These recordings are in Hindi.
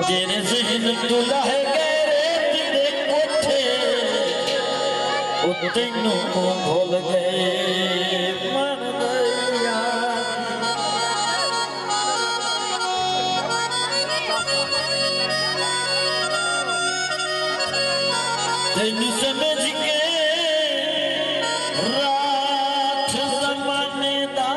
तेरे ज़हन तुला है गैरे तेरे कोठे ओ तैनू भूल गए मन गया तैनू समझ के रात ज़माने दा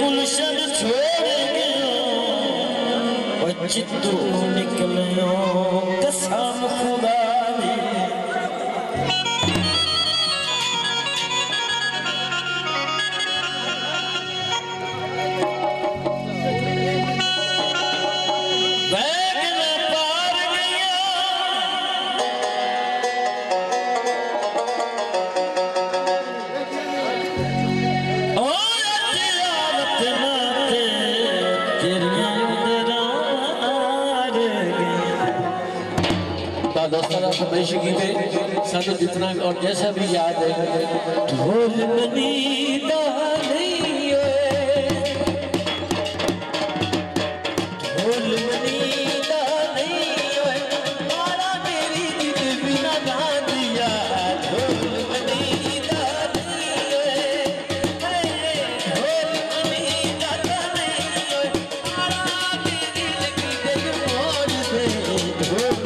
गुलशन छोड़ गयो चित्तू निकलियो कसम खुदा दी सानू जितना और जैसा भी याद है ढोल मनीदा नहीं होए ढोल मनीदा नहीं होए मारा मेरी दिल बिना ना दिया ढोल मनीदा नहीं होए ढोल मनीदा नहीं होए मारा मेरी दिल मोर से ढोल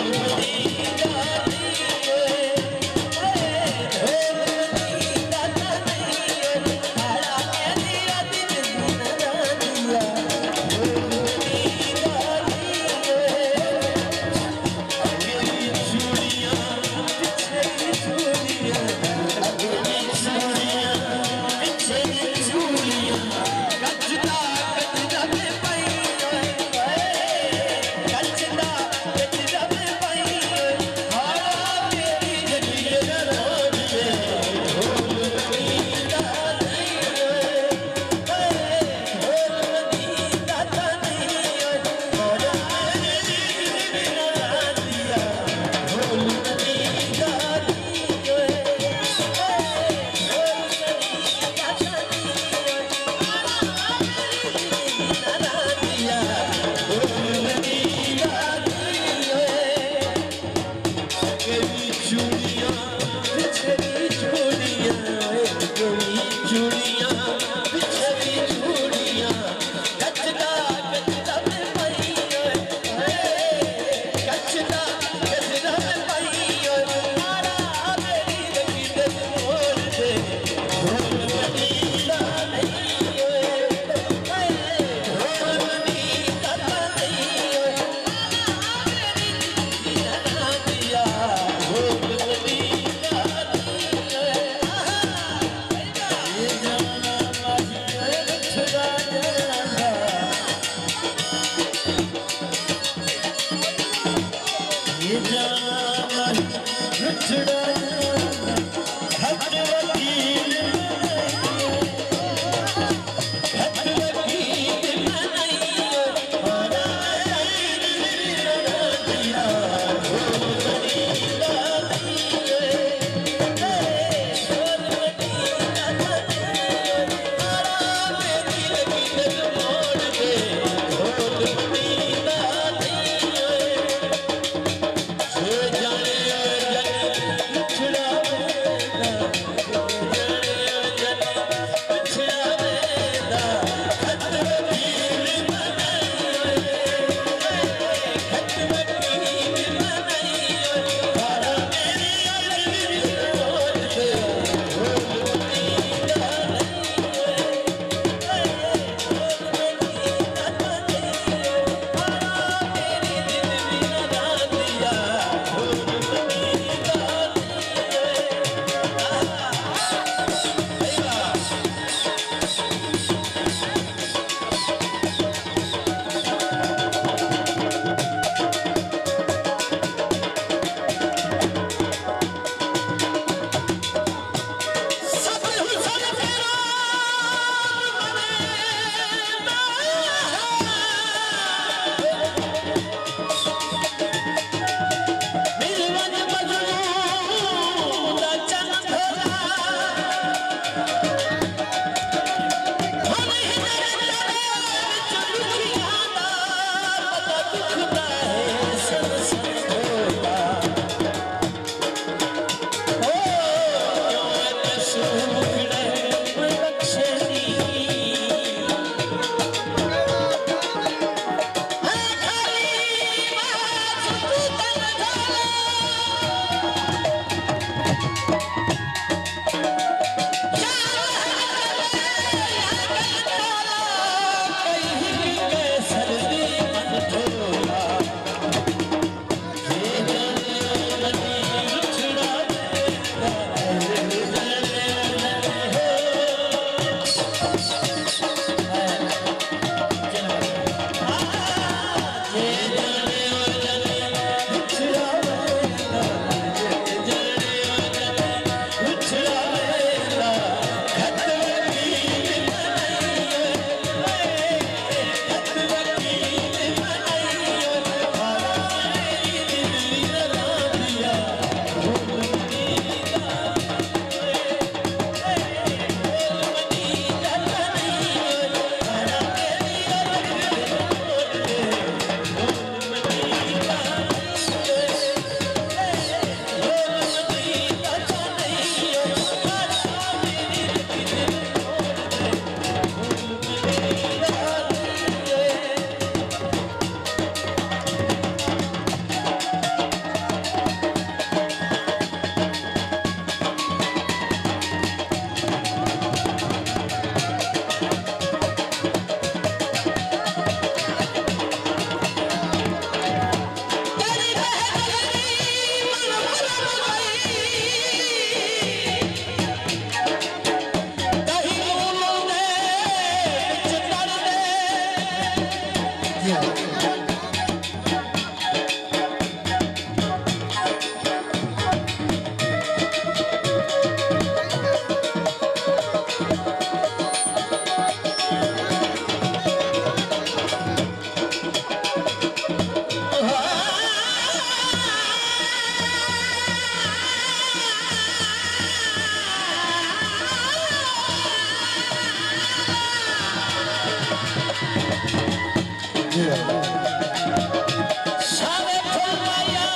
सारे फरमाया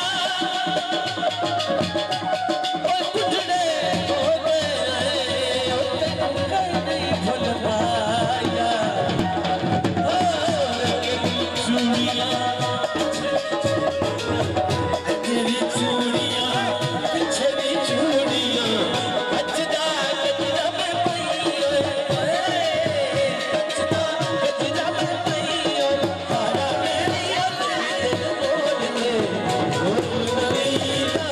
ओ टुकड़े हो गए ओ तेनू कर नहीं भूल पाया ओ चूड़ियां तेरी चूड़ियां पीछे भी चूड़ियां बचदा गजरा में पई बचदा गजरा में पई हारा मेरी दिल बोल के ढोल मनीता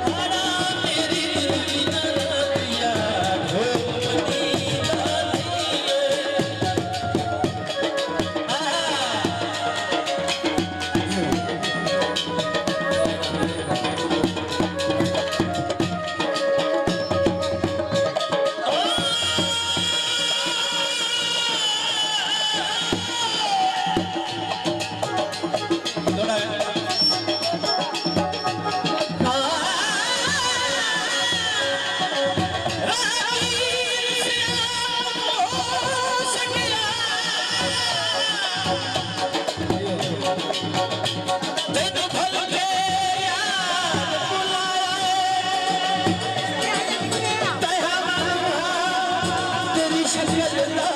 हारा मेरी दिल ना दिया ढोल मनीता तेनू भल के याद बुलाए तेरा तेरी शक्ल दा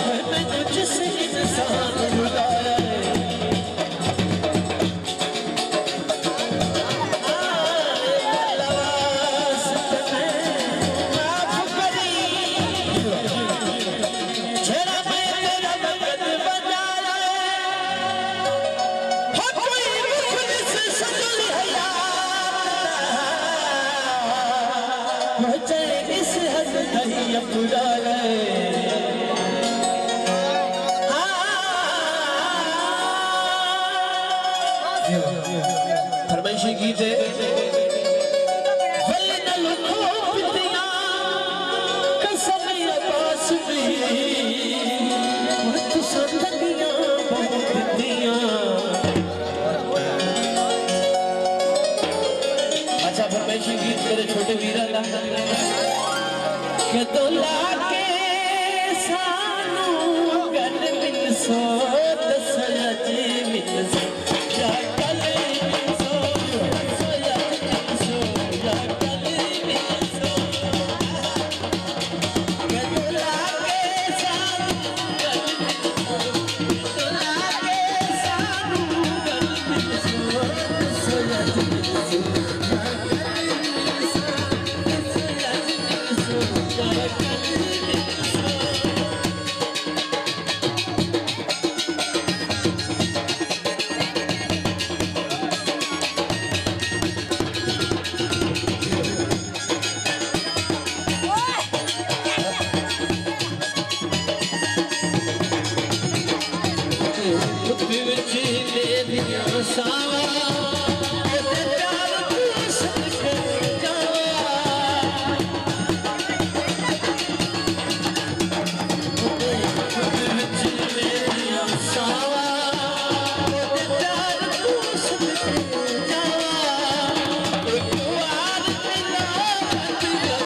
मैनू जिस इंसान बुलाए लवास तने माफ करी जेड़ा मैं तेरा वक्त बजाया हो कोई मुखलिस सजल हयात हो जाए इस हद नहीं अपना फरमाइशी गीत है वल्ले न लुको पितियां कसम अब्बास दी तू संदगियां बहुत दियां अच्छा फरमाइशी गीत तेरे छोटे वीरा दा के तो लाग